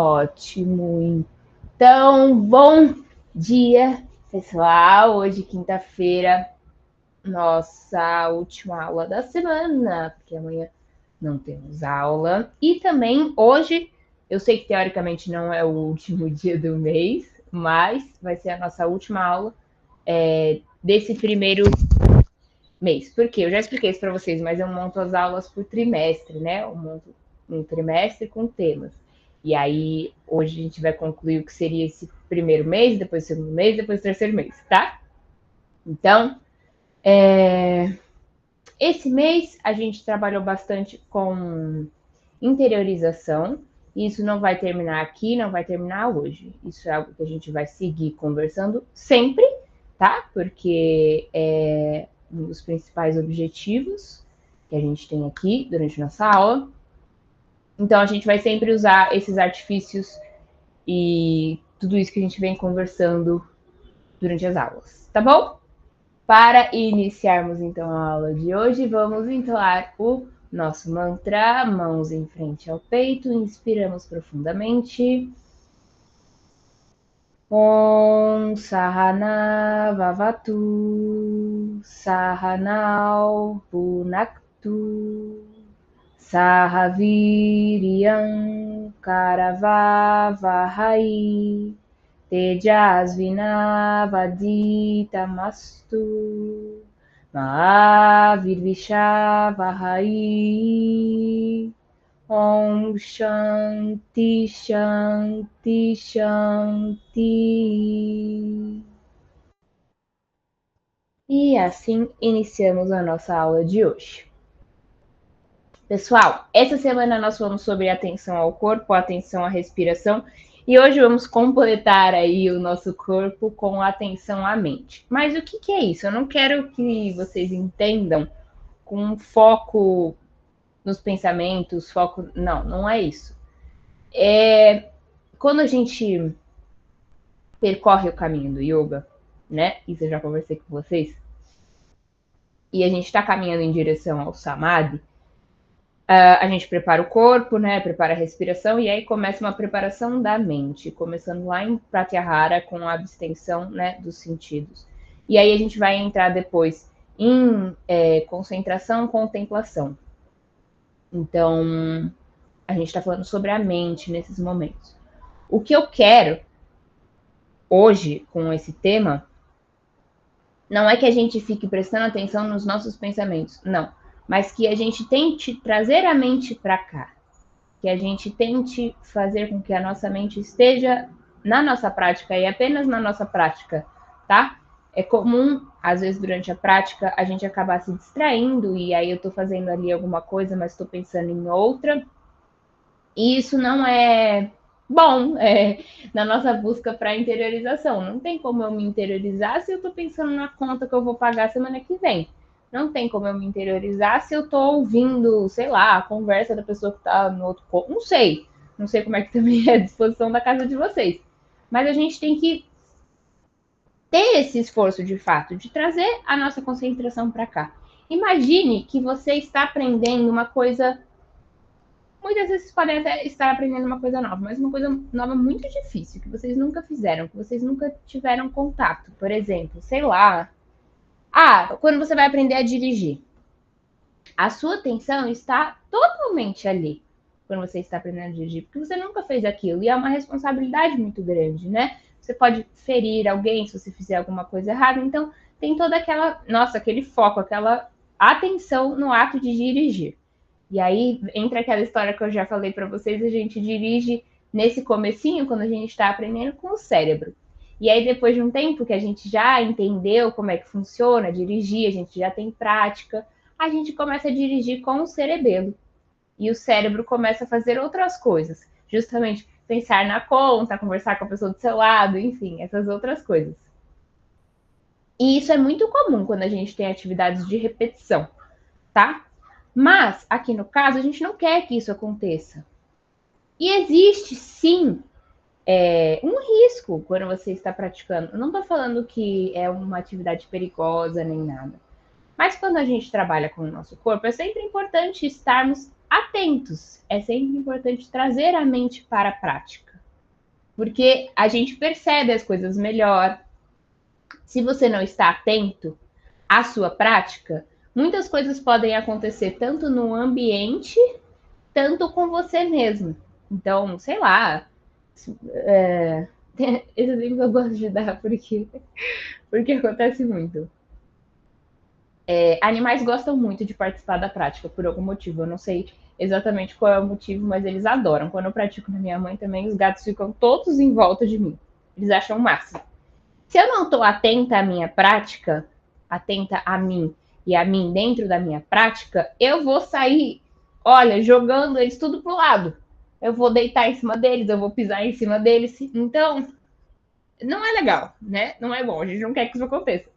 Ótimo. Então, bom dia, pessoal. Hoje, quinta-feira, nossa última aula da semana, porque amanhã não temos aula. E também hoje, eu sei que teoricamente não é o último dia do mês, mas vai ser a nossa última aula desse primeiro mês. Por quê? Eu já expliquei isso para vocês, mas eu monto as aulas por trimestre, né? Eu monto um trimestre com temas. E aí, hoje a gente vai concluir o que seria esse primeiro mês, depois o segundo mês, depois o terceiro mês, tá? Então, esse mês a gente trabalhou bastante com interiorização. E isso não vai terminar aqui, não vai terminar hoje. Isso é algo que a gente vai seguir conversando sempre, tá? Porque é um dos principais objetivos que a gente tem aqui durante nossa aula. Então, a gente vai sempre usar esses artifícios e tudo isso que a gente vem conversando durante as aulas, tá bom? Para iniciarmos então a aula de hoje, vamos entoar o nosso mantra, mãos em frente ao peito, inspiramos profundamente. Om Sahana Vavatu Sahanau Punaktu Sahaviriyam Karavavahai Tejasvinavaditamastu Mahavirvishavahai. Om Shanti Shanti Shanti. E assim iniciamos a nossa aula de hoje. Pessoal, essa semana nós falamos sobre atenção ao corpo, atenção à respiração, e hoje vamos completar aí o nosso corpo com atenção à mente. Mas o que é isso? Eu não quero que vocês entendam com foco nos pensamentos, foco. Não, não é isso. Quando a gente percorre o caminho do yoga, né? Isso eu já conversei com vocês. E a gente está caminhando em direção ao samadhi. A gente prepara o corpo, né? Prepara a respiração e aí começa uma preparação da mente, começando lá em Pratyahara com a abstenção, né, dos sentidos. E aí a gente vai entrar depois em concentração, contemplação. Então, a gente está falando sobre a mente nesses momentos. O que eu quero hoje com esse tema não é que a gente fique prestando atenção nos nossos pensamentos, não, mas que a gente tente trazer a mente para cá, que a gente tente fazer com que a nossa mente esteja na nossa prática e apenas na nossa prática, tá? É comum, às vezes, durante a prática, a gente acabar se distraindo e aí eu tô fazendo ali alguma coisa, mas estou pensando em outra. E isso não é bom na nossa busca para interiorização. Não tem como eu me interiorizar se eu estou pensando na conta que eu vou pagar semana que vem. Não tem como eu me interiorizar se eu estou ouvindo, sei lá, a conversa da pessoa que está no outro ponto. Não sei. Não sei como é que também é a disposição da casa de vocês. Mas a gente tem que ter esse esforço de fato, de trazer a nossa concentração para cá. Imagine que você está aprendendo uma coisa. Muitas vezes podem até estar aprendendo uma coisa nova, mas uma coisa nova muito difícil, que vocês nunca fizeram, que vocês nunca tiveram contato. Por exemplo, sei lá. Quando você vai aprender a dirigir. A sua atenção está totalmente ali quando você está aprendendo a dirigir, porque você nunca fez aquilo. E é uma responsabilidade muito grande, né? Você pode ferir alguém se você fizer alguma coisa errada. Então, tem toda aquela, aquele foco, aquela atenção no ato de dirigir. E aí entra aquela história que eu já falei para vocês, a gente dirige nesse comecinho, quando a gente está aprendendo com o cérebro. E aí depois de um tempo que a gente já entendeu como é que funciona dirigir, a gente já tem prática, a gente começa a dirigir com o cerebelo. E o cérebro começa a fazer outras coisas, justamente pensar na conta, conversar com a pessoa do seu lado, enfim, essas outras coisas. E isso é muito comum quando a gente tem atividades de repetição, tá? Mas, aqui no caso, a gente não quer que isso aconteça. E existe, sim, um risco quando você está praticando. Eu não estou falando que é uma atividade perigosa nem nada. Mas quando a gente trabalha com o nosso corpo, é sempre importante estarmos atentos. É sempre importante trazer a mente para a prática. porque a gente percebe as coisas melhor. Se você não está atento à sua prática, muitas coisas podem acontecer tanto no ambiente, tanto com você mesmo. Então, sei lá, esse exemplo eu gosto de dar porque acontece muito. Animais gostam muito de participar da prática, por algum motivo. Eu não sei exatamente qual é o motivo, mas eles adoram. Quando eu pratico na minha mãe também, os gatos ficam todos em volta de mim. Eles acham o máximo. Se eu não estou atenta à minha prática, atenta a mim e a mim dentro da minha prática, eu vou sair, olha, jogando eles tudo pro lado. Eu vou deitar em cima deles, eu vou pisar em cima deles. Então, não é legal, né? Não é bom, a gente não quer que isso aconteça.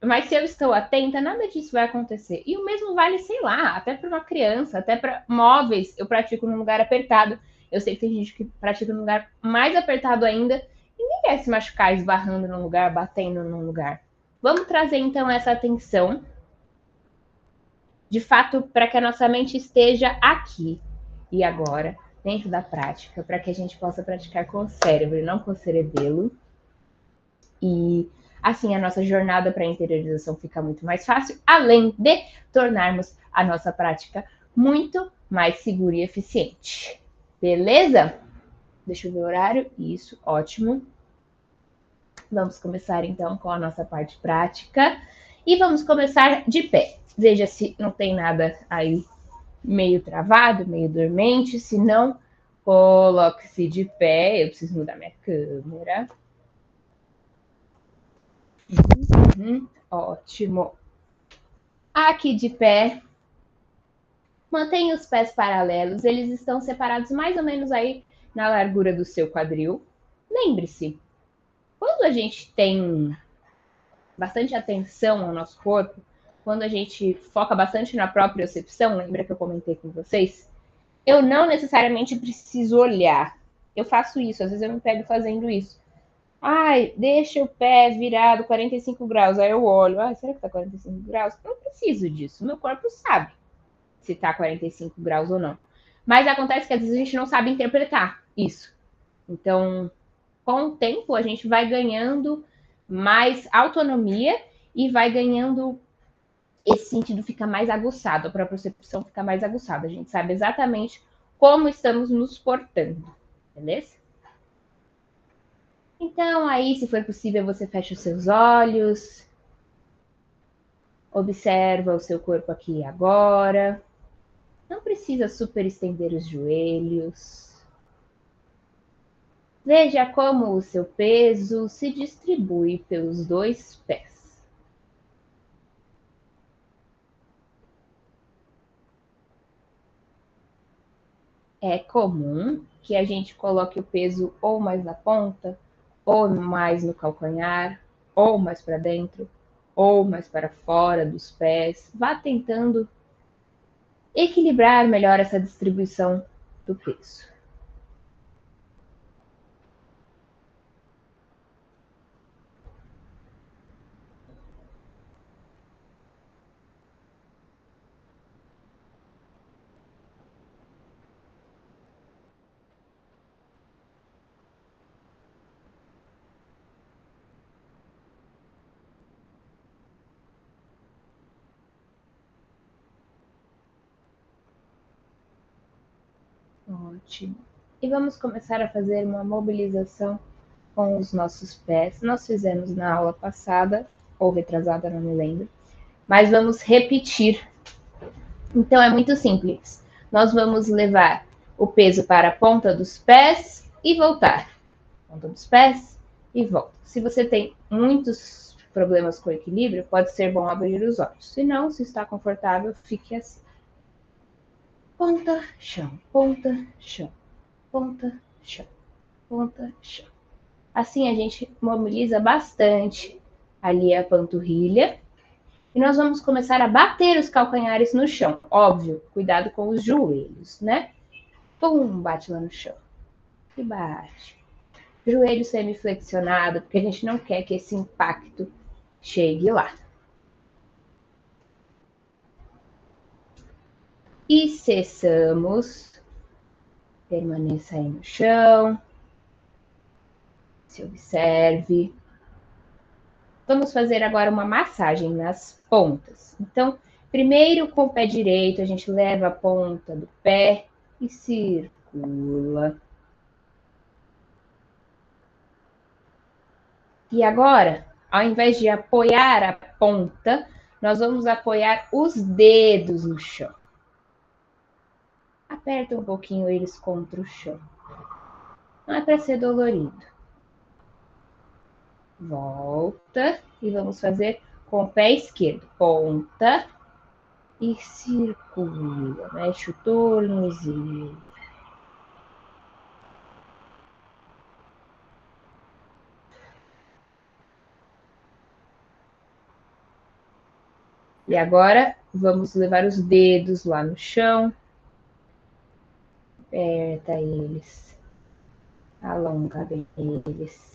Mas se eu estou atenta, nada disso vai acontecer. E o mesmo vale, sei lá, até para uma criança, até para móveis. Eu pratico num lugar apertado. Eu sei que tem gente que pratica num lugar mais apertado ainda. Ninguém quer se machucar esbarrando num lugar, batendo num lugar. Vamos trazer então essa atenção, de fato, para que a nossa mente esteja aqui e agora, dentro da prática, para que a gente possa praticar com o cérebro e não com o cerebelo. E assim a nossa jornada para a interiorização fica muito mais fácil, além de tornarmos a nossa prática muito mais segura e eficiente. Beleza? Deixa eu ver o horário. Isso, ótimo. Vamos começar então com a nossa parte prática. E vamos começar de pé. Veja se não tem nada aí meio travado, meio dormente. Se não, coloque-se de pé. Eu preciso mudar minha câmera. Ótimo. Aqui de pé. Mantenha os pés paralelos. Eles estão separados mais ou menos aí na largura do seu quadril. Lembre-se, quando a gente tem bastante atenção ao nosso corpo, quando a gente foca bastante na propriocepção, lembra que eu comentei com vocês? Eu não necessariamente preciso olhar. Eu faço isso, às vezes eu me pego fazendo isso. Ai, deixa o pé virado 45 graus. Aí eu olho, será que tá 45 graus? Eu não preciso disso. Meu corpo sabe se tá 45 graus ou não. Mas acontece que às vezes a gente não sabe interpretar isso. Então, com o tempo, a gente vai ganhando mais autonomia e vai ganhando esse sentido fica mais aguçado, a própria percepção fica mais aguçada. A gente sabe exatamente como estamos nos portando, beleza? Então, aí, se for possível, você fecha os seus olhos, observa o seu corpo aqui e agora. Não precisa super estender os joelhos. Veja como o seu peso se distribui pelos dois pés. É comum que a gente coloque o peso ou mais na ponta, ou mais no calcanhar, ou mais para dentro, ou mais para fora dos pés. Vá tentando equilibrar melhor essa distribuição do peso. Ótimo. E vamos começar a fazer uma mobilização com os nossos pés. Nós fizemos na aula passada, ou retrasada, não me lembro. Mas vamos repetir. Então é muito simples. Nós vamos levar o peso para a ponta dos pés e voltar. Ponta dos pés e volta. Se você tem muitos problemas com equilíbrio, pode ser bom abrir os olhos. Se não, se está confortável, fique assim. Ponta, chão, ponta, chão, ponta, chão, ponta, chão. Assim a gente mobiliza bastante ali a panturrilha. E nós vamos começar a bater os calcanhares no chão. Óbvio, cuidado com os joelhos, né? Pum, bate lá no chão. E bate. Joelho semiflexionado, porque a gente não quer que esse impacto chegue lá. E cessamos. Permaneça aí no chão. Se observe. Vamos fazer agora uma massagem nas pontas. Então, primeiro com o pé direito, a gente leva a ponta do pé e circula. E agora, ao invés de apoiar a ponta, nós vamos apoiar os dedos no chão. Aperta um pouquinho eles contra o chão. Não é para ser dolorido. Volta e vamos fazer com o pé esquerdo. Ponta e circula. Mexe o tornozelo. E agora vamos levar os dedos lá no chão. Aperta eles. Alonga bem eles.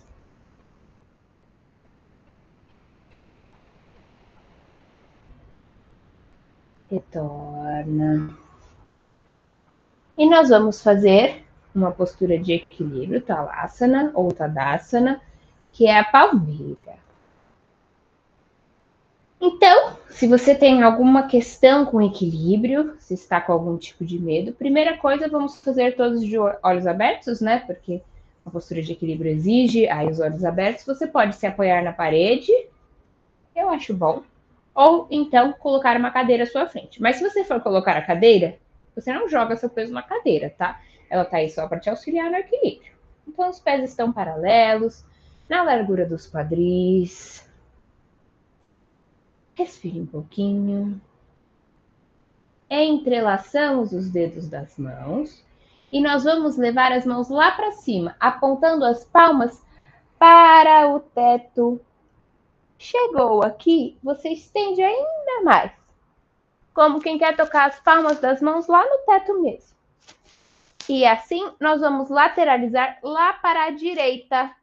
Retorna. E nós vamos fazer uma postura de equilíbrio, Talasana ou Tadasana, que é a palmeira. Então, se você tem alguma questão com equilíbrio, se está com algum tipo de medo, primeira coisa, vamos fazer todos de olhos abertos, né? Porque a postura de equilíbrio exige aí os olhos abertos. Você pode se apoiar na parede, eu acho bom, ou então colocar uma cadeira à sua frente. Mas se você for colocar a cadeira, você não joga seu peso na cadeira, tá? Ela tá aí só para te auxiliar no equilíbrio. Então, os pés estão paralelos, na largura dos quadris. Respire um pouquinho. Entrelaçamos os dedos das mãos e nós vamos levar as mãos lá para cima, apontando as palmas para o teto. Chegou aqui, você estende ainda mais, como quem quer tocar as palmas das mãos lá no teto mesmo. E assim nós vamos lateralizar lá para a direita.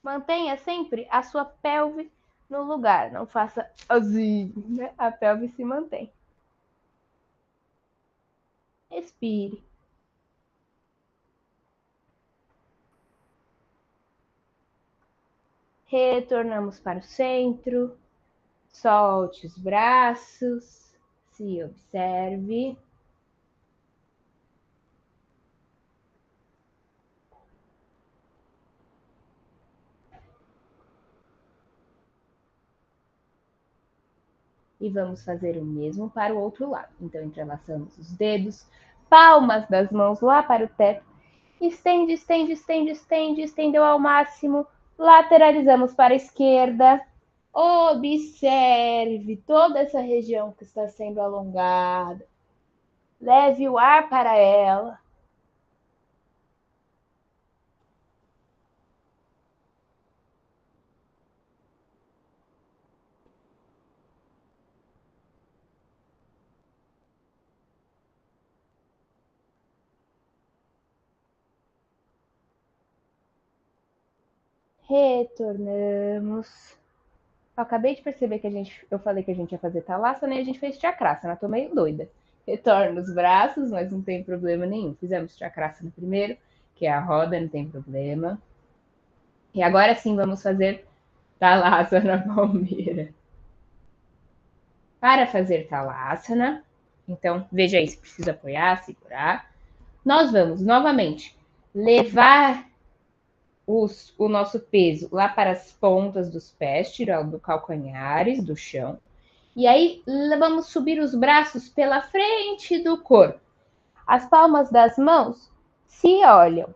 Mantenha sempre a sua pelve no lugar, não faça assim, né? A pelve se mantém. Respire. Retornamos para o centro. Solte os braços. Se observe. E vamos fazer o mesmo para o outro lado. Então, entrelaçamos os dedos, palmas das mãos lá para o teto. Estende, estende, estende, estende, estendeu ao máximo. Lateralizamos para a esquerda. Observe toda essa região que está sendo alongada. Leve o ar para ela. Retornamos. Eu acabei de perceber que eu falei que a gente ia fazer Talasana e a gente fez Chakrasana. Tô meio doida. Retorna os braços, mas não tem problema nenhum. Fizemos Chakrasana primeiro, que é a roda, não tem problema. E agora sim vamos fazer Talasana palmeira. Para fazer Talasana, então veja aí se precisa apoiar, segurar. Nós vamos novamente levar o nosso peso lá para as pontas dos pés, tirando calcanhares do chão. E aí vamos subir os braços pela frente do corpo. As palmas das mãos se olham.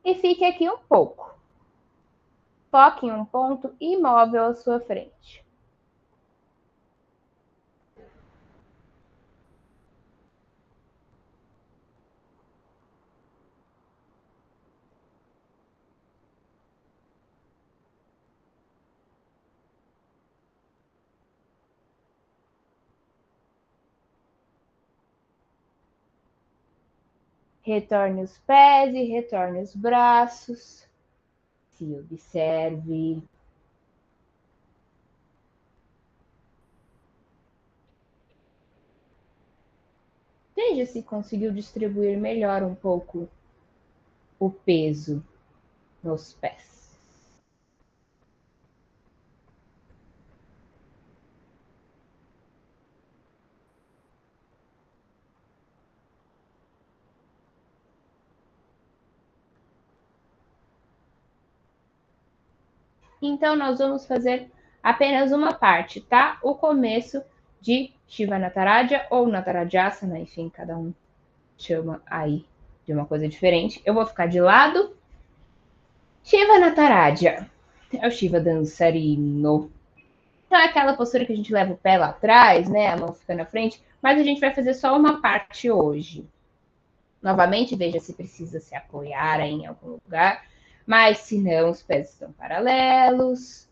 E fique aqui um pouco. Foque em um ponto imóvel à sua frente. Retorne os pés e retorne os braços. Se observe. Veja se conseguiu distribuir melhor um pouco o peso nos pés. Então, nós vamos fazer apenas uma parte, tá? O começo de Shiva Nataraja ou Natarajasana, enfim, cada um chama aí de uma coisa diferente. Eu vou ficar de lado. Shiva Nataraja é o Shiva dançarino. Então, é aquela postura que a gente leva o pé lá atrás, né? A mão fica na frente, mas a gente vai fazer só uma parte hoje. Novamente, veja se precisa se apoiar em algum lugar, mas se não, os pés estão paralelos,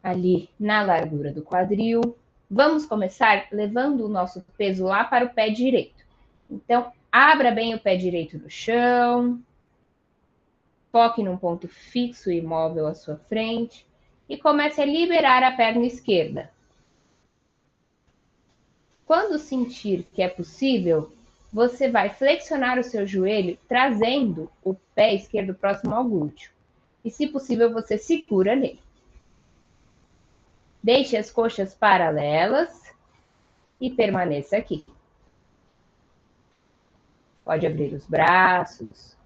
ali na largura do quadril. Vamos começar levando o nosso peso lá para o pé direito. Então, abra bem o pé direito no chão, foque num ponto fixo e imóvel à sua frente e comece a liberar a perna esquerda. Quando sentir que é possível, você vai flexionar o seu joelho, trazendo o pé esquerdo próximo ao glúteo. E, se possível, você segura nele. Deixe as coxas paralelas e permaneça aqui. Pode abrir os braços.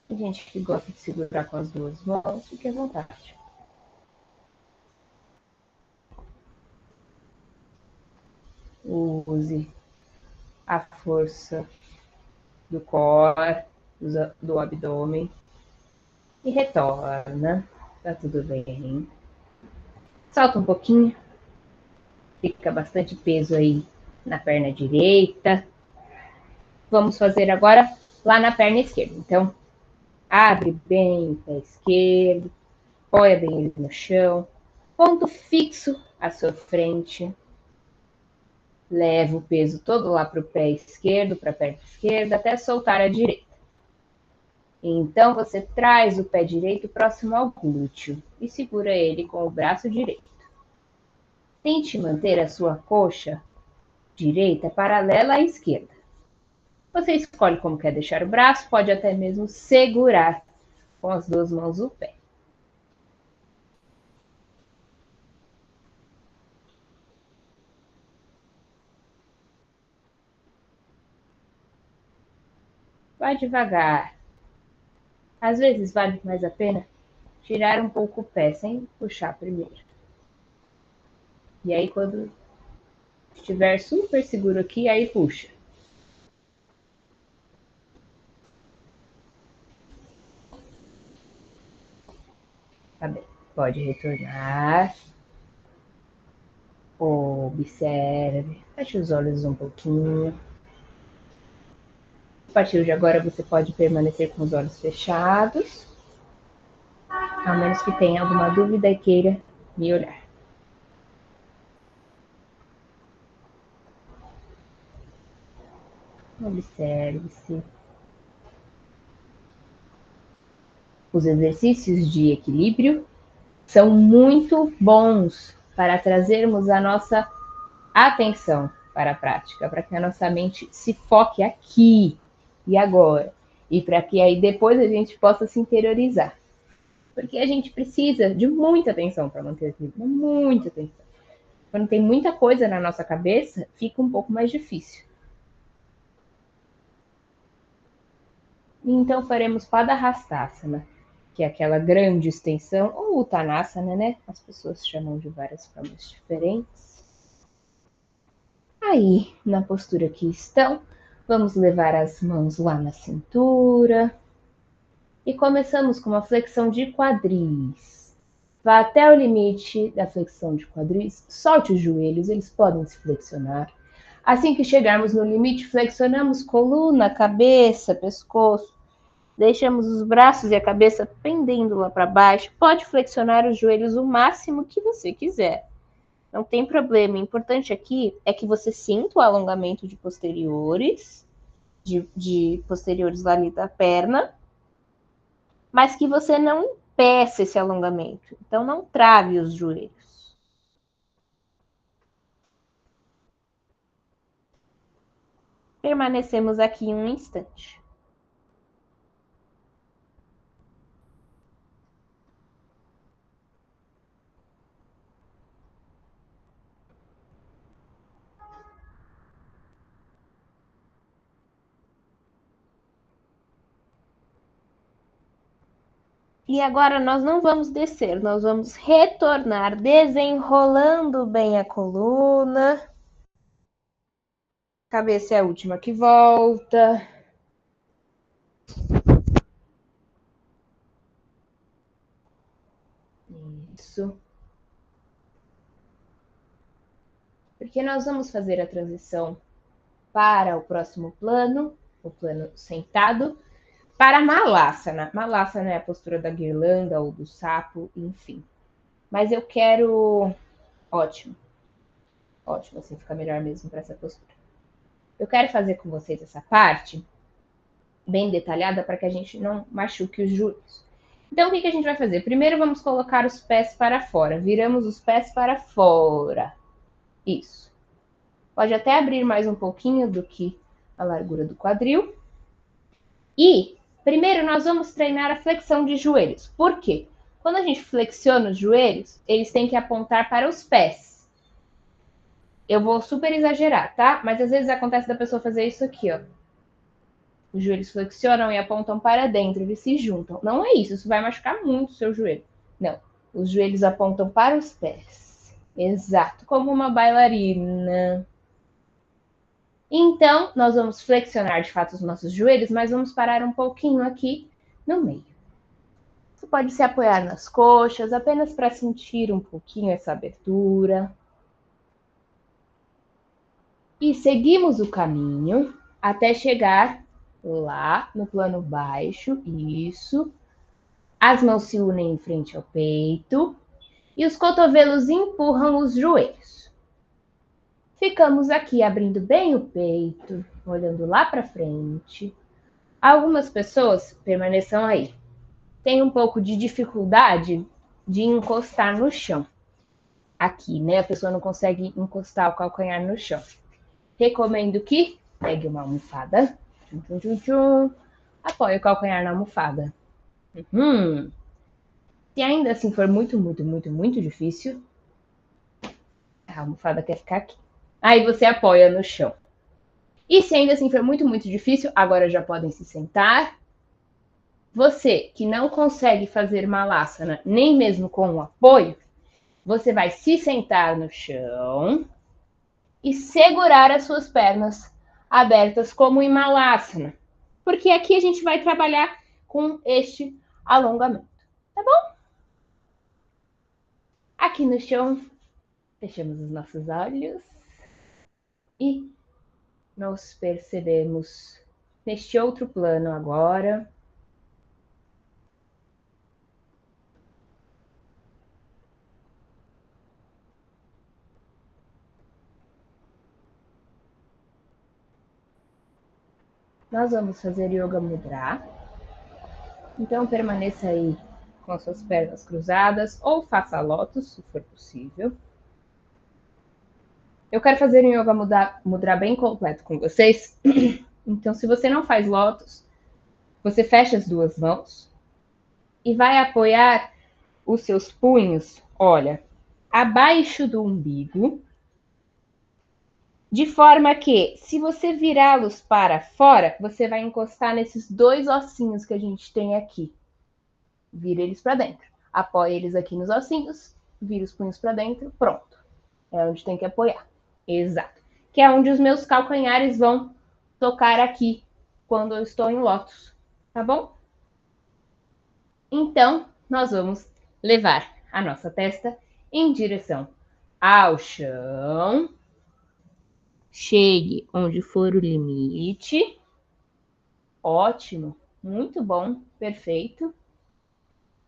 Tem gente que gosta de segurar com as duas mãos, fique à vontade. Use a força do core, do abdômen e retorna. Tá tudo bem. Solta um pouquinho. Fica bastante peso aí na perna direita. Vamos fazer agora lá na perna esquerda. Então, abre bem o pé esquerdo, apoia bem ele no chão, ponto fixo à sua frente. Leva o peso todo lá para o pé esquerdo, para a perna esquerda, até soltar a direita. Então, você traz o pé direito próximo ao glúteo e segura ele com o braço direito. Tente manter a sua coxa direita paralela à esquerda. Você escolhe como quer deixar o braço, pode até mesmo segurar com as duas mãos o pé. Vai devagar. Às vezes vale mais a pena tirar um pouco o pé sem puxar primeiro. E aí, quando estiver super seguro aqui, aí puxa. Tá bem. Pode retornar. Observe. Feche os olhos um pouquinho. A partir de agora, você pode permanecer com os olhos fechados. A menos que tenha alguma dúvida e queira me olhar. Observe-se. Os exercícios de equilíbrio são muito bons para trazermos a nossa atenção para a prática, para que a nossa mente se foque aqui e agora, e para que aí depois a gente possa se interiorizar. Porque a gente precisa de muita atenção para manter o equilíbrio, muita atenção. Quando tem muita coisa na nossa cabeça, fica um pouco mais difícil. Então faremos Padahastasana, que é aquela grande extensão, ou Uttanasana, né? As pessoas chamam de várias formas diferentes. Aí, na postura que estão, vamos levar as mãos lá na cintura. E começamos com uma flexão de quadris. Vá até o limite da flexão de quadris, solte os joelhos, eles podem se flexionar. Assim que chegarmos no limite, flexionamos coluna, cabeça, pescoço. Deixamos os braços e a cabeça pendendo lá para baixo. Pode flexionar os joelhos o máximo que você quiser. Não tem problema. O importante aqui é que você sinta o alongamento de posteriores de posteriores ali da perna, mas que você não impeça esse alongamento. Então, não trave os joelhos. Permanecemos aqui um instante. E agora nós não vamos descer, nós vamos retornar, desenrolando bem a coluna. Cabeça é a última que volta. Isso. Porque nós vamos fazer a transição para o próximo plano, o plano sentado, para Malasana. Malasana é a postura da guirlanda ou do sapo, enfim. Mas eu quero. Ótimo. Ótimo, assim fica melhor mesmo para essa postura. Eu quero fazer com vocês essa parte bem detalhada para que a gente não machuque os joelhos. Então, o que a gente vai fazer? Primeiro, vamos colocar os pés para fora. Viramos os pés para fora. Isso. Pode até abrir mais um pouquinho do que a largura do quadril. E, primeiro, nós vamos treinar a flexão de joelhos. Por quê? Quando a gente flexiona os joelhos, eles têm que apontar para os pés. Eu vou super exagerar, tá? Mas às vezes acontece da pessoa fazer isso aqui, ó. Os joelhos flexionam e apontam para dentro, eles se juntam. Não é isso vai machucar muito o seu joelho. Não, os joelhos apontam para os pés. Exato, como uma bailarina. Então, nós vamos flexionar de fato os nossos joelhos, mas vamos parar um pouquinho aqui no meio. Você pode se apoiar nas coxas, apenas para sentir um pouquinho essa abertura. E seguimos o caminho até chegar lá no plano baixo, isso. As mãos se unem em frente ao peito e os cotovelos empurram os joelhos. Ficamos aqui abrindo bem o peito, olhando lá para frente. Algumas pessoas permaneçam aí. Tem um pouco de dificuldade de encostar no chão. Aqui, né? A pessoa não consegue encostar o calcanhar no chão. Recomendo que pegue uma almofada. Tchum, tchum, tchum. Apoie o calcanhar na almofada. Se ainda assim for muito, muito, muito, muito difícil, a almofada quer ficar aqui. Aí você apoia no chão. E se ainda assim for muito, muito difícil, agora já podem se sentar. Você que não consegue fazer malasana nem mesmo com o apoio, você vai se sentar no chão e segurar as suas pernas abertas como em malasana. Porque aqui a gente vai trabalhar com este alongamento. Tá bom? Aqui no chão, fechamos os nossos olhos e nos percebemos neste outro plano agora. Nós vamos fazer Yoga Mudra. Então permaneça aí com as suas pernas cruzadas ou faça lótus, se for possível. Eu quero fazer um Yoga Mudra bem completo com vocês. Então, se você não faz lótus, você fecha as duas mãos e vai apoiar os seus punhos, olha, abaixo do umbigo, de forma que, se você virá-los para fora, você vai encostar nesses dois ossinhos que a gente tem aqui. Vira eles para dentro. Apoia eles aqui nos ossinhos, vira os punhos para dentro, pronto. É onde tem que apoiar. Exato. Que é onde os meus calcanhares vão tocar aqui, quando eu estou em lótus. Tá bom? Então, nós vamos levar a nossa testa em direção ao chão. Chegue onde for o limite. Ótimo, muito bom, perfeito.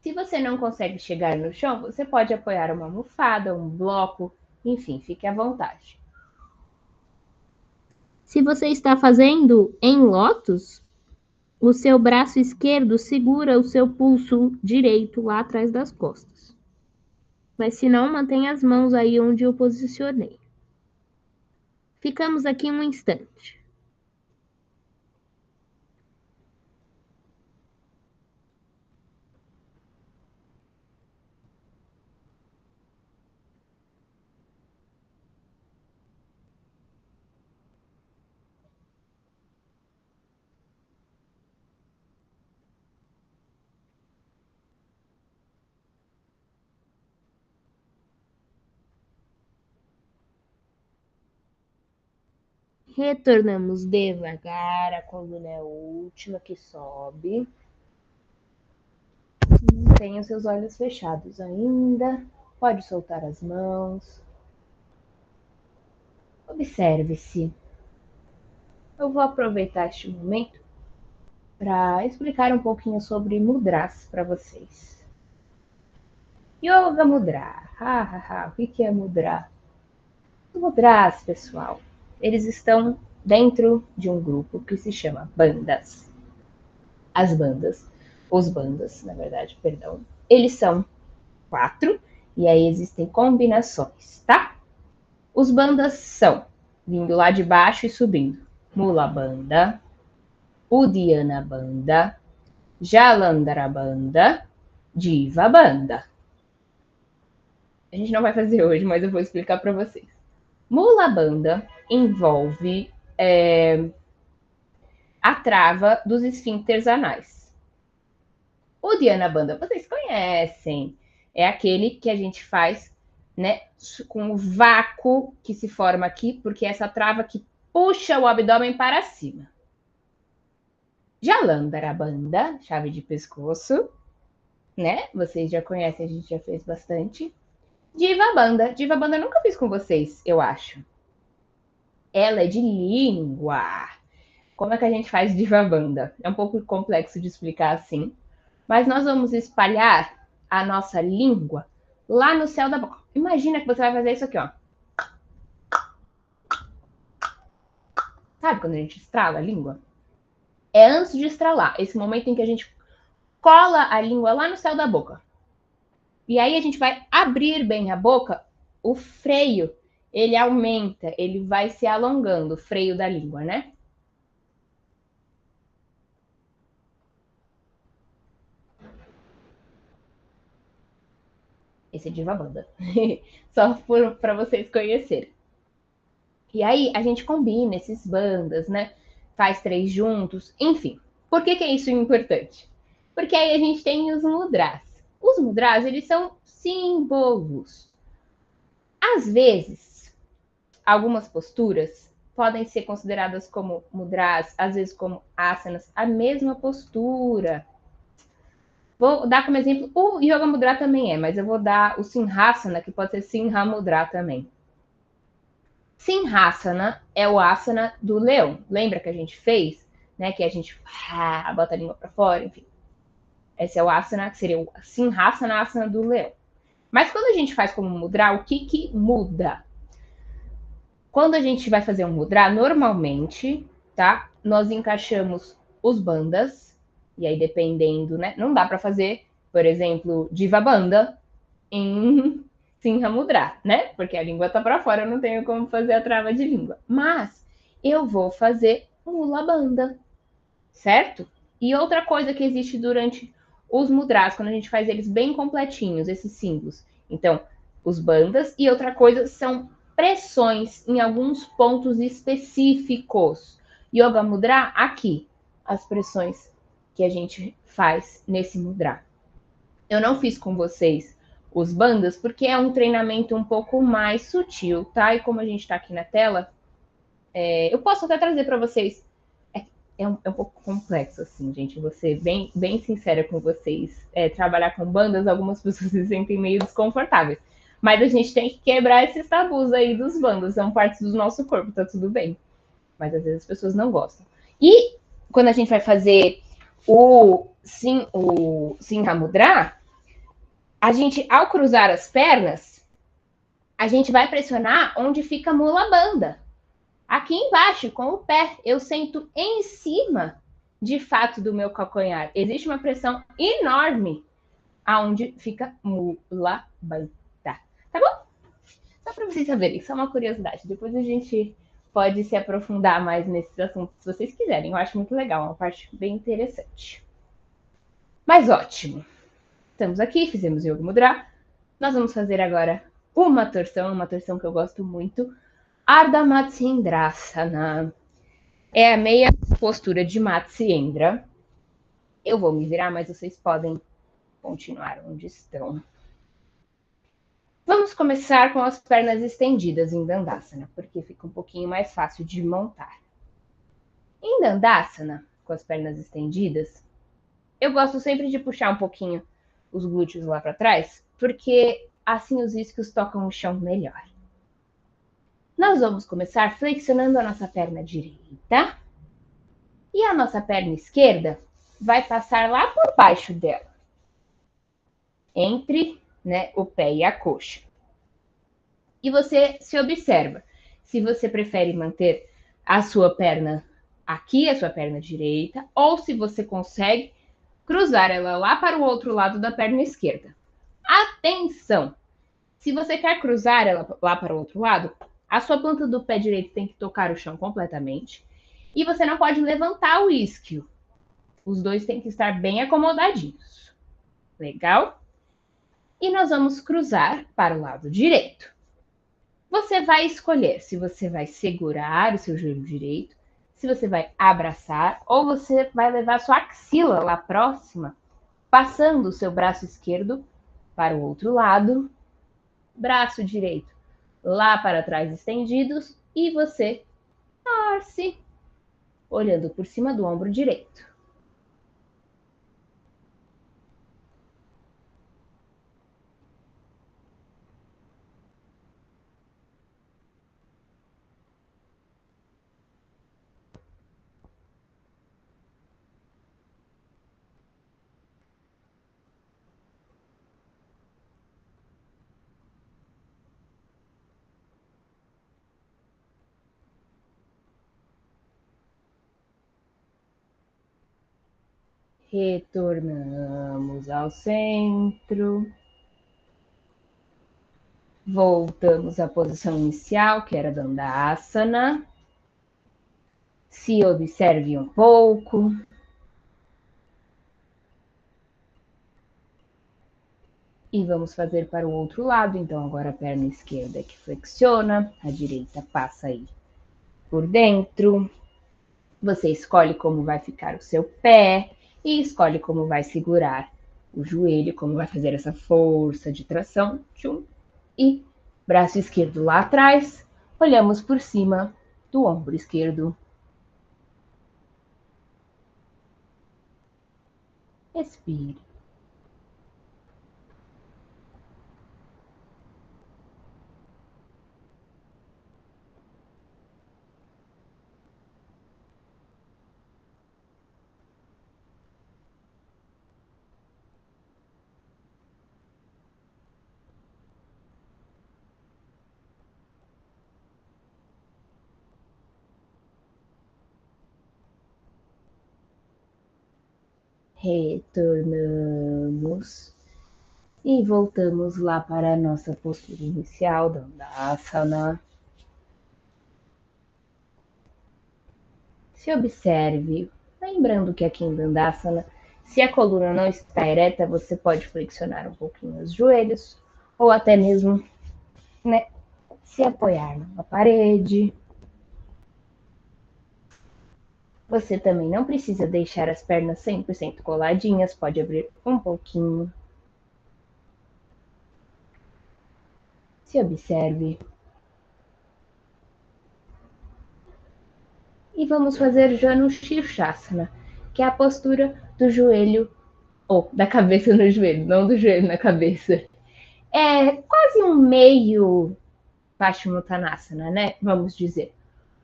Se você não consegue chegar no chão, você pode apoiar uma almofada, um bloco, enfim, fique à vontade. Se você está fazendo em lótus, o seu braço esquerdo segura o seu pulso direito lá atrás das costas. Mas se não, mantenha as mãos aí onde eu posicionei. Ficamos aqui um instante. Retornamos devagar, a coluna é a última que sobe. Mantenha os seus olhos fechados ainda. Pode soltar as mãos. Observe-se. Eu vou aproveitar este momento para explicar um pouquinho sobre mudras para vocês. Yoga Mudra. O que é mudra? Os mudras, pessoal, eles estão dentro de um grupo que se chama bandas. As bandas, os bandas, na verdade, perdão, eles são 4 e aí existem combinações, tá? Os bandas são, vindo lá de baixo e subindo, Mula Banda, Udiana Banda, Jalandhara Banda, Diva Banda. A gente não vai fazer hoje, mas eu vou explicar para vocês. Mula Banda envolve a trava dos esfíncteres anais. O Dhyana Bandha, vocês conhecem. É aquele que a gente faz, né, com o vácuo que se forma aqui, porque é essa trava que puxa o abdômen para cima. Jalandhara Bandha, chave de pescoço, né? Vocês já conhecem, a gente já fez bastante. Diva Bandha. Diva Bandha eu nunca fiz com vocês, eu acho. Ela é de língua. Como é que a gente faz Diva Bandha? É um pouco complexo de explicar assim. Mas nós vamos espalhar a nossa língua lá no céu da boca. Imagina que você vai fazer isso aqui, ó. Sabe quando a gente estrala a língua? É antes de estralar, esse momento em que a gente cola a língua lá no céu da boca. E aí a gente vai abrir bem a boca, o freio, ele aumenta, ele vai se alongando, o freio da língua, né? Esse é Diva Bandha. Só para vocês conhecerem. E aí a gente combina esses bandas, né? Faz 3 juntos, enfim. Por que é isso importante? Porque aí a gente tem os mudras. Os mudras, eles são símbolos. Às vezes, algumas posturas podem ser consideradas como mudras, às vezes como asanas, a mesma postura. Vou dar como exemplo, o Yoga Mudra também é, mas eu vou dar o Sinhasana, que pode ser Sinha Mudra também. Sinhasana é o asana do leão. Lembra que a gente fez? Né? Que a gente bota a língua para fora, enfim. Esse é o asana, que seria o Sinhasana, asana do leão. Mas quando a gente faz como mudra, o que muda? Quando a gente vai fazer um mudra, normalmente, tá? Nós encaixamos os bandas, e aí dependendo, né? Não dá para fazer, por exemplo, Diva Bandha em Sinha Mudra, né? Porque a língua tá para fora, eu não tenho como fazer a trava de língua. Mas eu vou fazer Mula Bandha, certo? E outra coisa que existe durante os mudras, quando a gente faz eles bem completinhos, esses símbolos. Então, os bandas, e outra coisa são pressões em alguns pontos específicos. Yoga Mudra, aqui, as pressões que a gente faz nesse mudra. Eu não fiz com vocês os bandas, porque é um treinamento um pouco mais sutil, tá? E como a gente tá aqui na tela, eu posso até trazer para vocês. É um pouco complexo, assim, gente. Vou ser bem sincera com vocês. Trabalhar com bandas, algumas pessoas se sentem meio desconfortáveis. Mas a gente tem que quebrar esses tabus aí dos bandas. São partes do nosso corpo, tá tudo bem. Mas às vezes as pessoas não gostam. E quando a gente vai fazer o Sinha Mudra, a gente, ao cruzar as pernas, a gente vai pressionar onde fica a Mula Bandha. Aqui embaixo, com o pé, eu sento em cima, de fato, do meu calcanhar. Existe uma pressão enorme aonde fica mula banda. Tá bom? Só para vocês saberem, isso é uma curiosidade. Depois a gente pode se aprofundar mais nesses assuntos, se vocês quiserem. Eu acho muito legal, uma parte bem interessante. Mas ótimo. Estamos aqui, fizemos Yoga Mudra. Nós vamos fazer agora uma torção que eu gosto muito. Ardha Matsyendrasana. É a meia postura de Matsyendra. Eu vou me virar, mas vocês podem continuar onde estão. Vamos começar com as pernas estendidas em Dandasana, porque fica um pouquinho mais fácil de montar. Em Dandasana, com as pernas estendidas, eu gosto sempre de puxar um pouquinho os glúteos lá para trás, porque assim os isquios tocam o chão melhor. Nós vamos começar flexionando a nossa perna direita e a nossa perna esquerda vai passar lá por baixo dela, entre, né, o pé e a coxa. E você se observa se você prefere manter a sua perna aqui, a sua perna direita, ou se você consegue cruzar ela lá para o outro lado da perna esquerda. Atenção! Se você quer cruzar ela lá para o outro lado, a sua planta do pé direito tem que tocar o chão completamente e você não pode levantar o isquio. Os dois têm que estar bem acomodadinhos. Legal? E nós vamos cruzar para o lado direito. Você vai escolher se você vai segurar o seu joelho direito, se você vai abraçar ou você vai levar sua axila lá próxima, passando o seu braço esquerdo para o outro lado, braço direito lá para trás estendidos e você torce, olhando por cima do ombro direito. Retornamos ao centro. Voltamos à posição inicial, que era Dandasana. Se observe um pouco. E vamos fazer para o outro lado. Então, agora a perna esquerda que flexiona, a direita passa aí por dentro. Você escolhe como vai ficar o seu pé e escolhe como vai segurar o joelho, como vai fazer essa força de tração. Tchum. E braço esquerdo lá atrás, olhamos por cima do ombro esquerdo. Expire. Retornamos e voltamos lá para a nossa postura inicial, Dandasana. Se observe, lembrando que aqui em Dandasana, se a coluna não está ereta, você pode flexionar um pouquinho os joelhos, ou até mesmo, né, se apoiar numa parede. Você também não precisa deixar as pernas 100% coladinhas, pode abrir um pouquinho. Se observe. E vamos fazer Janu Shirshasana, que é a postura do joelho, ou da cabeça no joelho, não do joelho na cabeça. É quase um meio Paschimottanasana, né? Vamos dizer.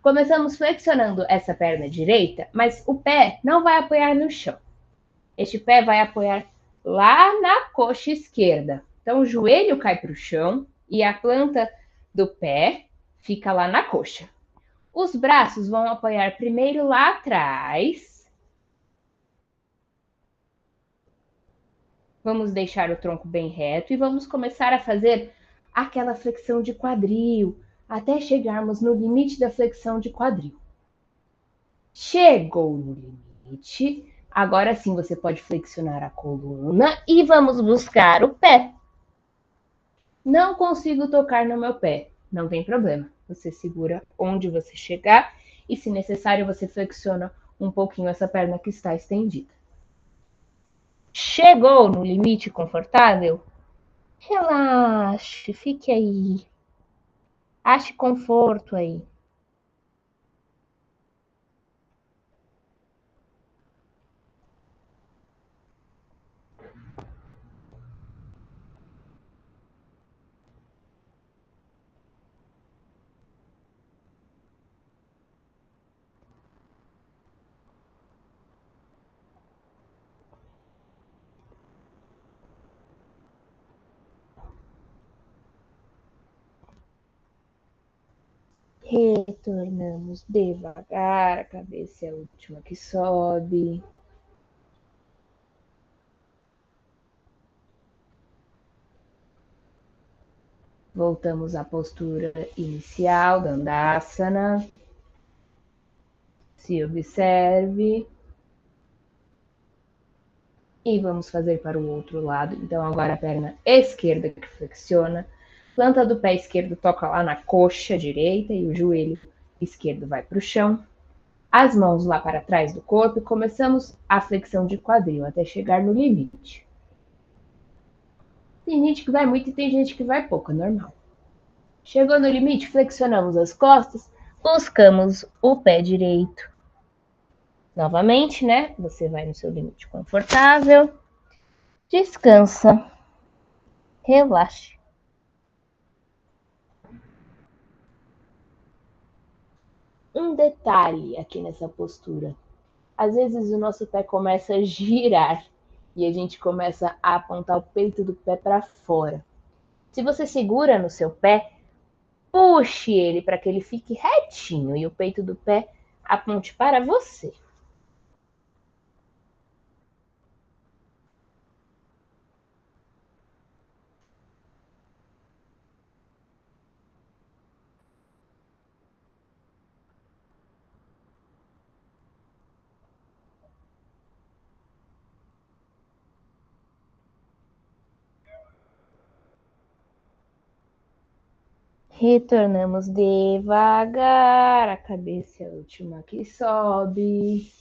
Começamos flexionando essa perna direita, mas o pé não vai apoiar no chão. Este pé vai apoiar lá na coxa esquerda. Então, o joelho cai para o chão e a planta do pé fica lá na coxa. Os braços vão apoiar primeiro lá atrás. Vamos deixar o tronco bem reto e vamos começar a fazer aquela flexão de quadril, até chegarmos no limite da flexão de quadril. Chegou no limite, agora sim você pode flexionar a coluna e vamos buscar o pé. Não consigo tocar no meu pé, não tem problema. Você segura onde você chegar e, se necessário, você flexiona um pouquinho essa perna que está estendida. Chegou no limite confortável? Relaxe, fique aí. Ache conforto aí. Retornamos devagar, a cabeça é a última que sobe. Voltamos à postura inicial, Dandasana. Se observe. E vamos fazer para o outro lado. Então, agora a perna esquerda que flexiona. Planta do pé esquerdo toca lá na coxa direita e o joelho esquerdo vai para o chão. As mãos lá para trás do corpo e começamos a flexão de quadril até chegar no limite. Tem gente que vai muito e tem gente que vai pouco, é normal. Chegou no limite, flexionamos as costas, buscamos o pé direito. Novamente, né? Você vai no seu limite confortável. Descansa. Relaxe. Um detalhe aqui nessa postura. Às vezes o nosso pé começa a girar e a gente começa a apontar o peito do pé para fora. Se você segura no seu pé, puxe ele para que ele fique retinho e o peito do pé aponte para você. Retornamos devagar, a cabeça é a última que sobe.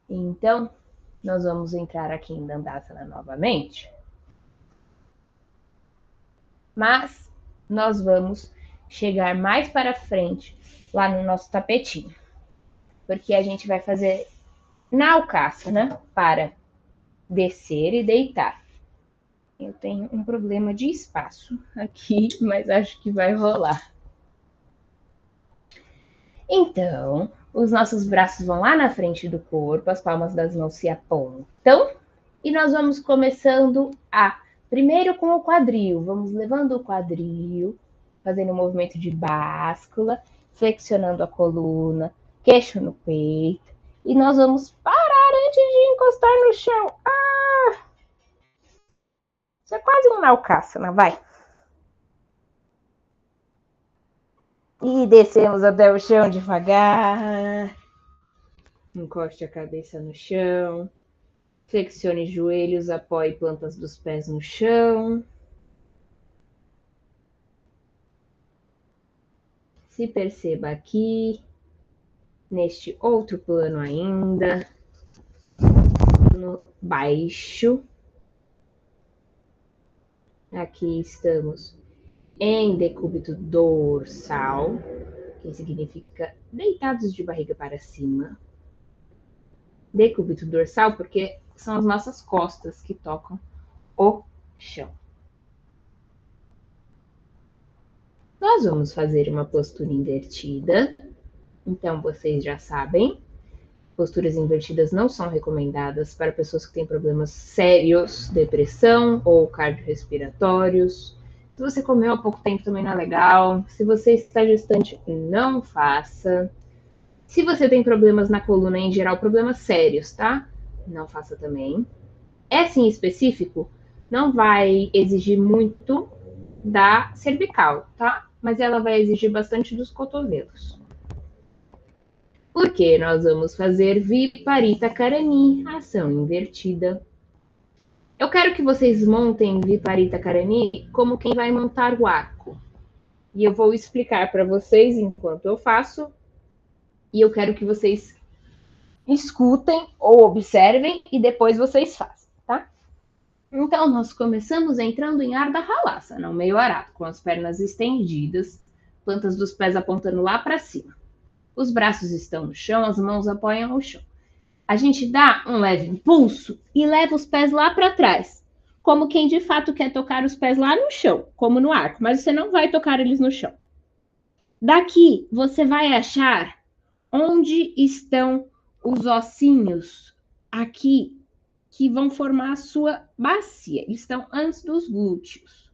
Então, nós vamos entrar aqui em Dandasana novamente. Mas nós vamos chegar mais para frente, lá no nosso tapetinho. Porque a gente vai fazer Naukasana para descer e deitar. Eu tenho um problema de espaço aqui, mas acho que vai rolar. Então, os nossos braços vão lá na frente do corpo, as palmas das mãos se apontam e nós vamos começando primeiro com o quadril, vamos levando o quadril, fazendo um movimento de báscula, flexionando a coluna, queixo no peito e nós vamos parar antes de encostar no chão. Isso é quase um Naukasana, vai. E descemos até o chão devagar. Encoste a cabeça no chão. Flexione joelhos, apoie plantas dos pés no chão. Se perceba aqui, neste outro plano ainda, no baixo. Aqui estamos em decúbito dorsal, que significa deitados de barriga para cima. Decúbito dorsal porque são as nossas costas que tocam o chão. Nós vamos fazer uma postura invertida. Então, vocês já sabem, posturas invertidas não são recomendadas para pessoas que têm problemas sérios, depressão ou cardiorrespiratórios. Se você comeu há pouco tempo também não é legal. Se você está gestante, não faça. Se você tem problemas na coluna em geral, problemas sérios, tá? Não faça também. Essa em específico não vai exigir muito da cervical, tá? Mas ela vai exigir bastante dos cotovelos. Porque nós vamos fazer Viparita Karani, ação invertida. Eu quero que vocês montem Viparita Karani como quem vai montar o arco. E eu vou explicar para vocês enquanto eu faço. E eu quero que vocês escutem ou observem e depois vocês façam, tá? Então, nós começamos entrando em Ardha Halasana, no meio arado, com as pernas estendidas, plantas dos pés apontando lá para cima. Os braços estão no chão, as mãos apoiam no chão. A gente dá um leve impulso e leva os pés lá para trás, como quem de fato quer tocar os pés lá no chão, como no arco, mas você não vai tocar eles no chão. Daqui, você vai achar onde estão os ossinhos aqui que vão formar a sua bacia. Eles estão antes dos glúteos.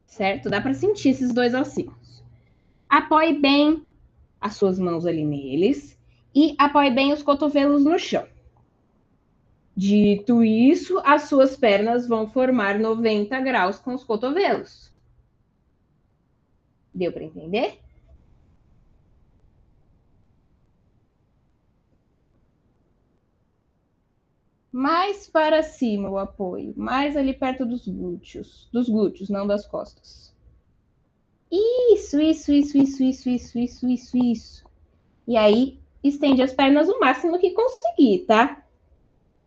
Certo? Dá para sentir esses dois ossinhos. Apoie bem as suas mãos ali neles e apoie bem os cotovelos no chão. Dito isso, as suas pernas vão formar 90 graus com os cotovelos. Deu para entender? Mais para cima o apoio, mais ali perto dos glúteos, não das costas. Isso. E aí, estende as pernas o máximo que conseguir, tá?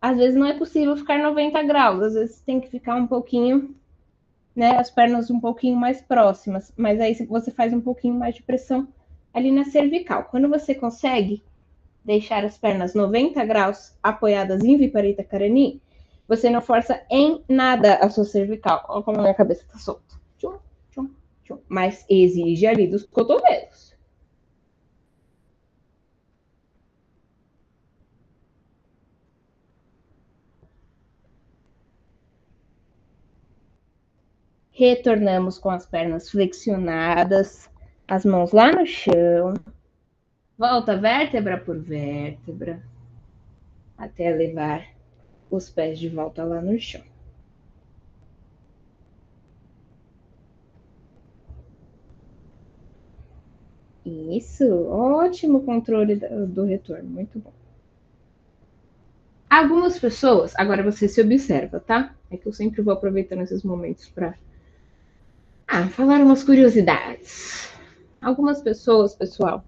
Às vezes não é possível ficar 90 graus, às vezes tem que ficar um pouquinho, né, as pernas um pouquinho mais próximas, mas aí você faz um pouquinho mais de pressão ali na cervical. Quando você consegue deixar as pernas 90 graus apoiadas em Viparita Karani, você não força em nada a sua cervical. Olha como a minha cabeça tá solta. Tchum, tchum, tchum. Mas exige ali dos cotovelos. Retornamos com as pernas flexionadas, as mãos lá no chão. Volta vértebra por vértebra, até levar os pés de volta lá no chão. Isso, ótimo controle do retorno, muito bom. Algumas pessoas, agora você se observa, tá? É que eu sempre vou aproveitando esses momentos para falar umas curiosidades. Algumas pessoas, pessoal,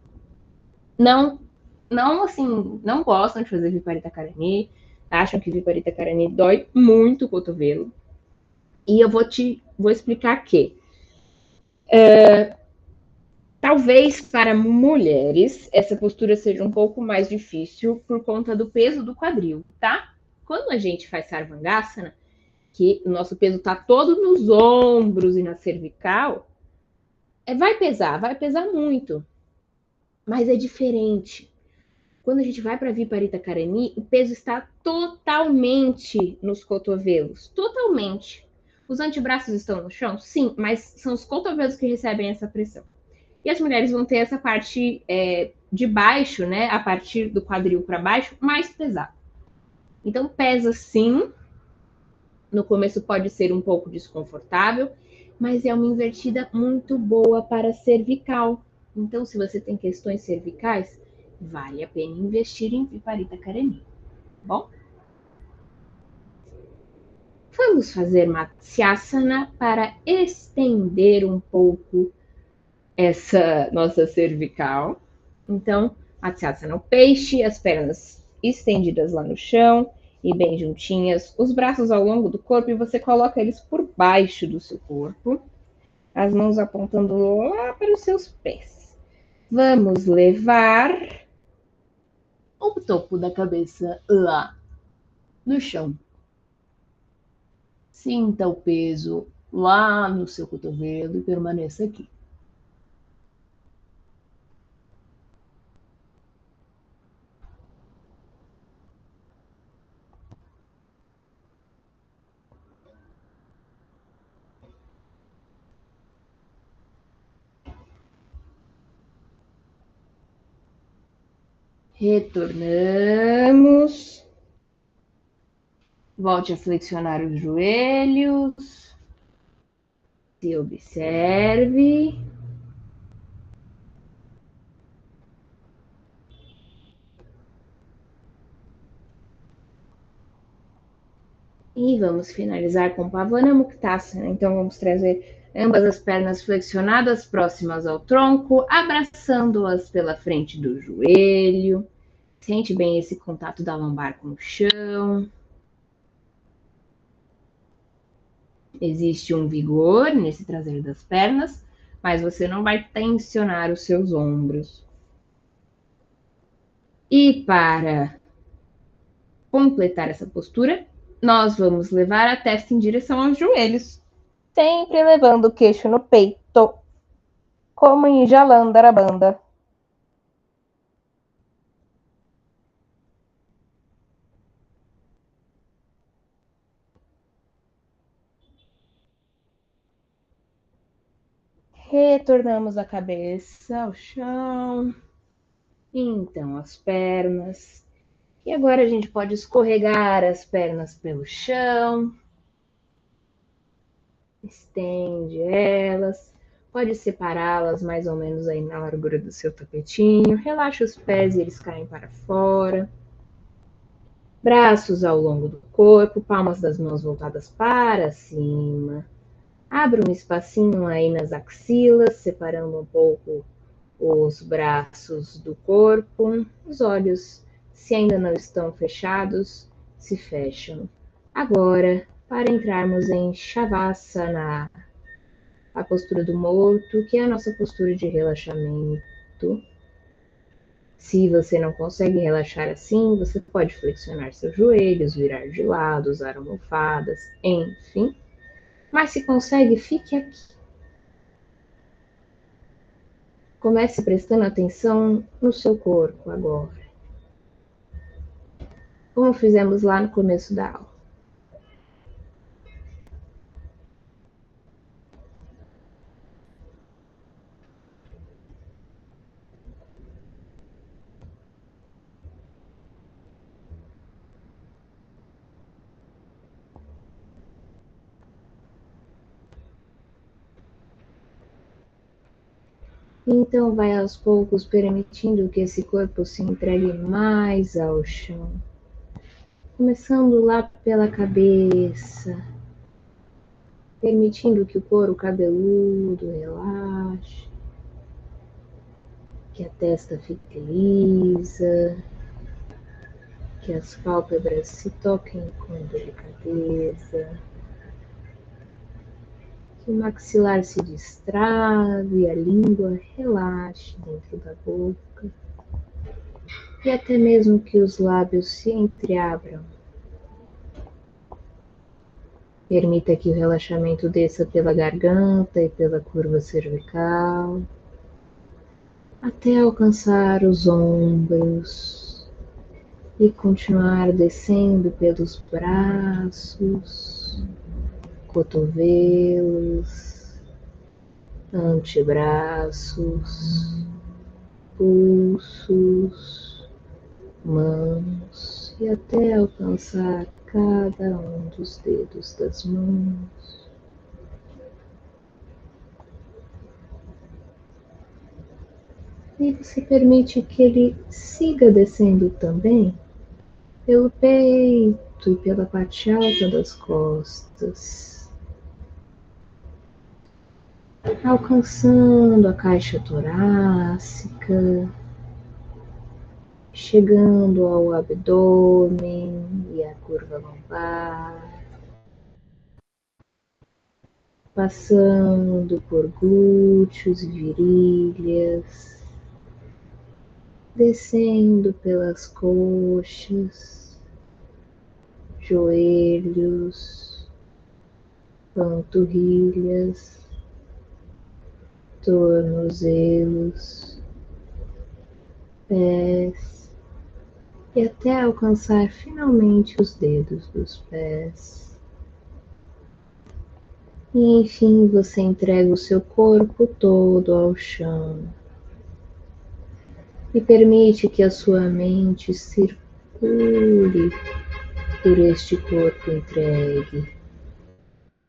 não assim, não gostam de fazer Viparita Karani, acham que Viparita Karani dói muito o cotovelo. E eu vou explicar que talvez para mulheres essa postura seja um pouco mais difícil por conta do peso do quadril, tá? Quando a gente faz Sarvangasana, que o nosso peso está todo nos ombros e na cervical, vai pesar muito, mas é diferente. Quando a gente vai para Viparita Karani, o peso está totalmente nos cotovelos, totalmente. Os antebraços estão no chão? Sim, mas são os cotovelos que recebem essa pressão. E as mulheres vão ter essa parte de baixo, né, a partir do quadril para baixo, mais pesado. Então pesa sim, no começo pode ser um pouco desconfortável, mas é uma invertida muito boa para cervical. Então, se você tem questões cervicais, vale a pena investir em Viparita Karani. Bom? Vamos fazer Matsyasana para estender um pouco essa nossa cervical. Então, Matsyasana, o peixe, as pernas estendidas lá no chão e bem juntinhas, os braços ao longo do corpo e você coloca eles por baixo do seu corpo, as mãos apontando lá para os seus pés. Vamos levar o topo da cabeça lá no chão. Sinta o peso lá no seu cotovelo e permaneça aqui. Retornamos. Volte a flexionar os joelhos. Se observe. E vamos finalizar com Pavana Muktasana. Então, vamos trazer ambas as pernas flexionadas próximas ao tronco, abraçando-as pela frente do joelho. Sente bem esse contato da lombar com o chão. Existe um vigor nesse trazer das pernas, mas você não vai tensionar os seus ombros. E para completar essa postura, nós vamos levar a testa em direção aos joelhos, sempre levando o queixo no peito, como em Jalandharabandha. Retornamos a cabeça ao chão. Então, as pernas. E agora a gente pode escorregar as pernas pelo chão. Estende elas. Pode separá-las mais ou menos aí na largura do seu tapetinho. Relaxa os pés e eles caem para fora. Braços ao longo do corpo, palmas das mãos voltadas para cima. Abra um espacinho aí nas axilas, separando um pouco os braços do corpo. Os olhos, se ainda não estão fechados, se fecham. Agora, para entrarmos em Shavasana, a postura do morto, que é a nossa postura de relaxamento. Se você não consegue relaxar assim, você pode flexionar seus joelhos, virar de lado, usar almofadas, enfim. Mas se consegue, fique aqui. Comece prestando atenção no seu corpo agora. Como fizemos lá no começo da aula. Então vai aos poucos permitindo que esse corpo se entregue mais ao chão. Começando lá pela cabeça, permitindo que o couro cabeludo relaxe, que a testa fique lisa, que as pálpebras se toquem com delicadeza, que o maxilar se destrave e a língua relaxe dentro da boca, e até mesmo que os lábios se entreabram. Permita que o relaxamento desça pela garganta e pela curva cervical, até alcançar os ombros e continuar descendo pelos braços, cotovelos, antebraços, pulsos, mãos e até alcançar cada um dos dedos das mãos. E você permite que ele siga descendo também pelo peito e pela parte alta das costas, alcançando a caixa torácica, chegando ao abdômen e à curva lombar, passando por glúteos e virilhas, descendo pelas coxas, joelhos, panturrilhas, tornozelos, pés e até alcançar finalmente os dedos dos pés. E enfim, você entrega o seu corpo todo ao chão. E permite que a sua mente circule por este corpo entregue.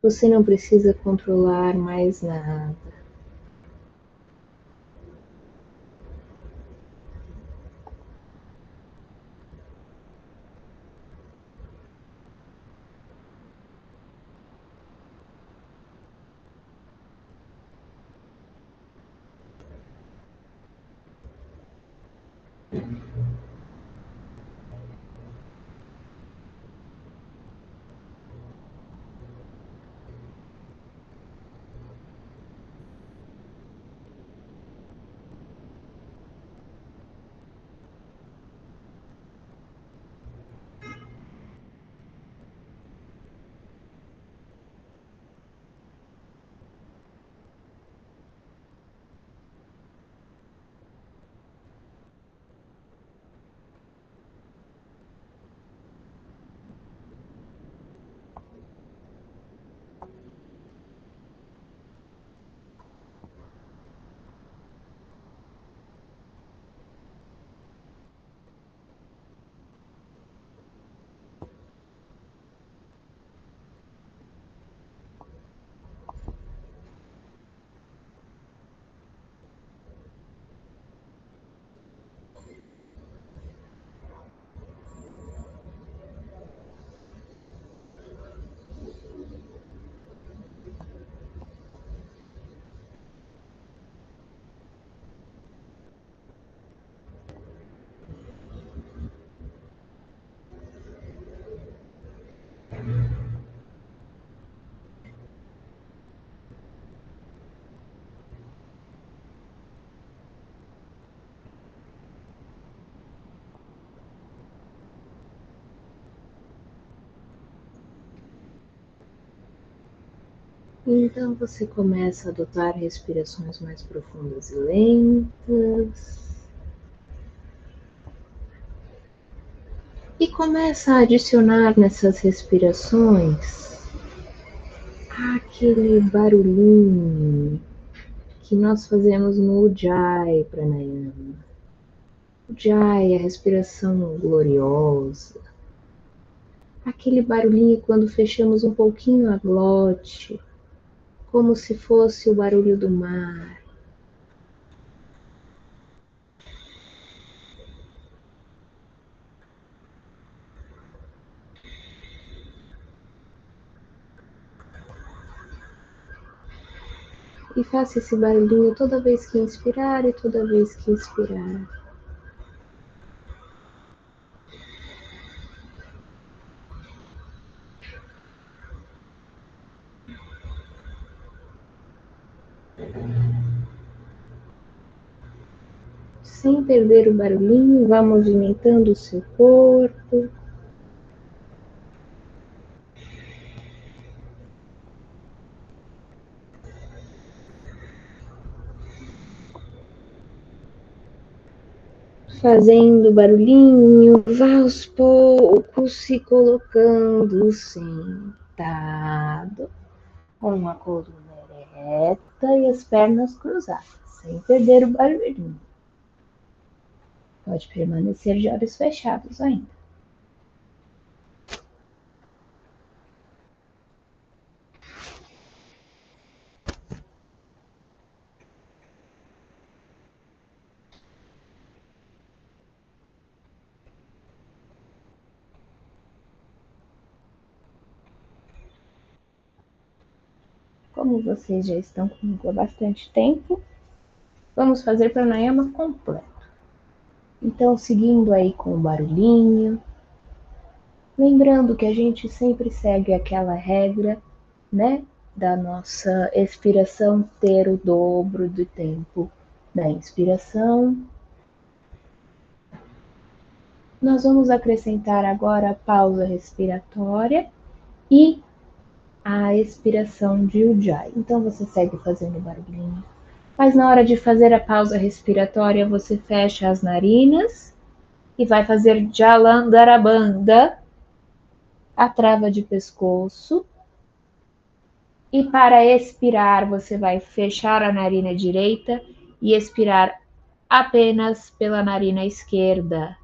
Você não precisa controlar mais nada. Então você começa a adotar respirações mais profundas e lentas. E começa a adicionar nessas respirações aquele barulhinho que nós fazemos no Ujjayi Pranayama. Ujjayi é a respiração gloriosa. Aquele barulhinho quando fechamos um pouquinho a glote, como se fosse o barulho do mar. E faça esse barulhinho toda vez que inspirar e toda vez que expirar. Sem perder o barulhinho, vá movimentando o seu corpo. Fazendo barulhinho, vá aos poucos se colocando sentado, com a coluna ereta e as pernas cruzadas, sem perder o barulhinho. Pode permanecer de olhos fechados ainda. Como vocês já estão comigo há bastante tempo, vamos fazer pranayama completo. Então, seguindo aí com o barulhinho, lembrando que a gente sempre segue aquela regra, né, da nossa expiração ter o dobro do tempo da inspiração. Nós vamos acrescentar agora a pausa respiratória e a expiração de Ujjayi. Então você segue fazendo barulhinho. Mas na hora de fazer a pausa respiratória, você fecha as narinas e vai fazer Jalandharabandha, a trava de pescoço. E para expirar, você vai fechar a narina direita e expirar apenas pela narina esquerda,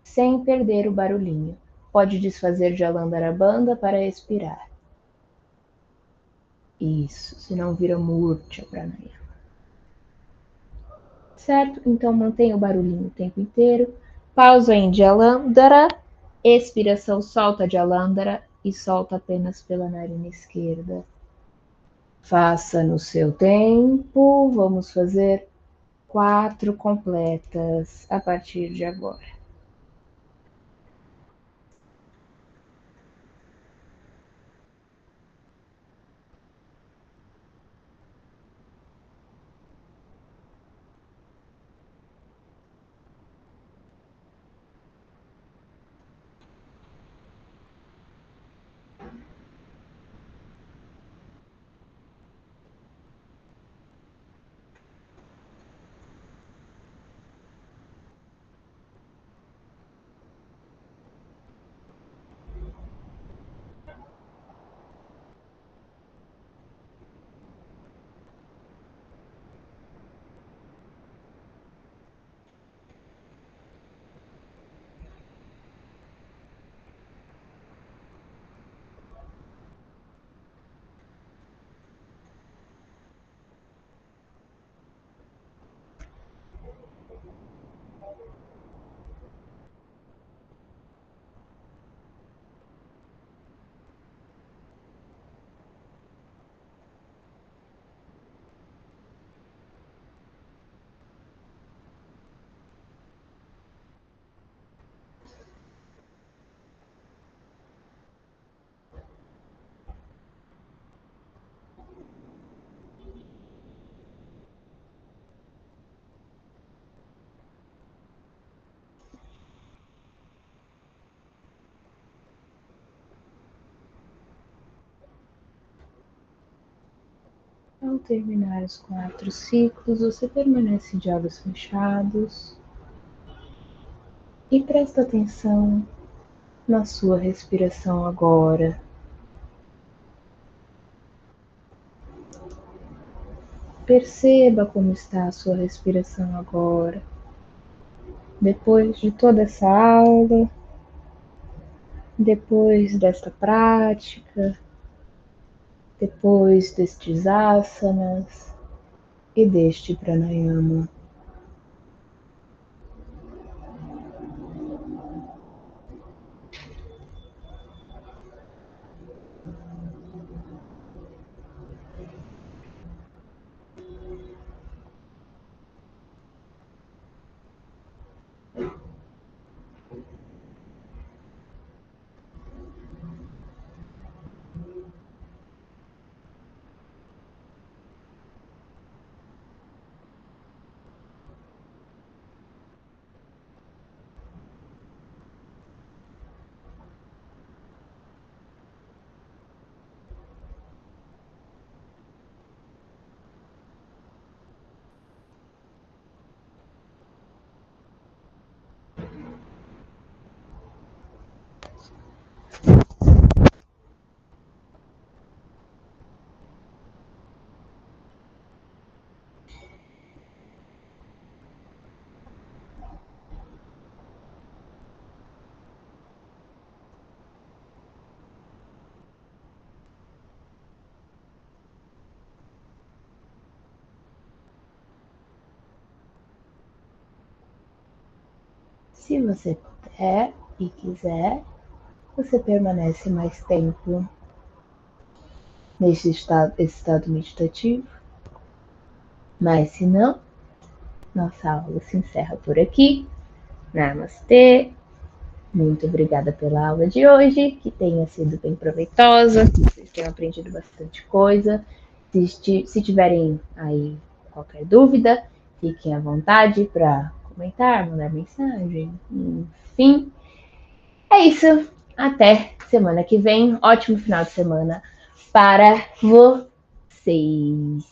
sem perder o barulhinho. Pode desfazer Jalandhara-bandha para expirar. Isso, senão vira Murcha Pranayama. Certo? Então mantenha o barulhinho o tempo inteiro. Pausa em Jalandhara, expiração, solta Jalandhara e solta apenas pela narina esquerda. Faça no seu tempo. Vamos fazer 4 completas a partir de agora. Ao terminar os 4 ciclos, você permanece de olhos fechados e presta atenção na sua respiração agora. Perceba como está a sua respiração agora. Depois de toda essa aula, depois desta prática, depois destes asanas e deste pranayama. Se você puder e quiser, você permanece mais tempo nesse estado meditativo. Mas se não, nossa aula se encerra por aqui. Namastê! Muito obrigada pela aula de hoje, que tenha sido bem proveitosa, que vocês tenham aprendido bastante coisa. Se tiverem aí qualquer dúvida, fiquem à vontade para comentar, mandar mensagem, enfim. É isso. Até semana que vem. Ótimo final de semana para vocês.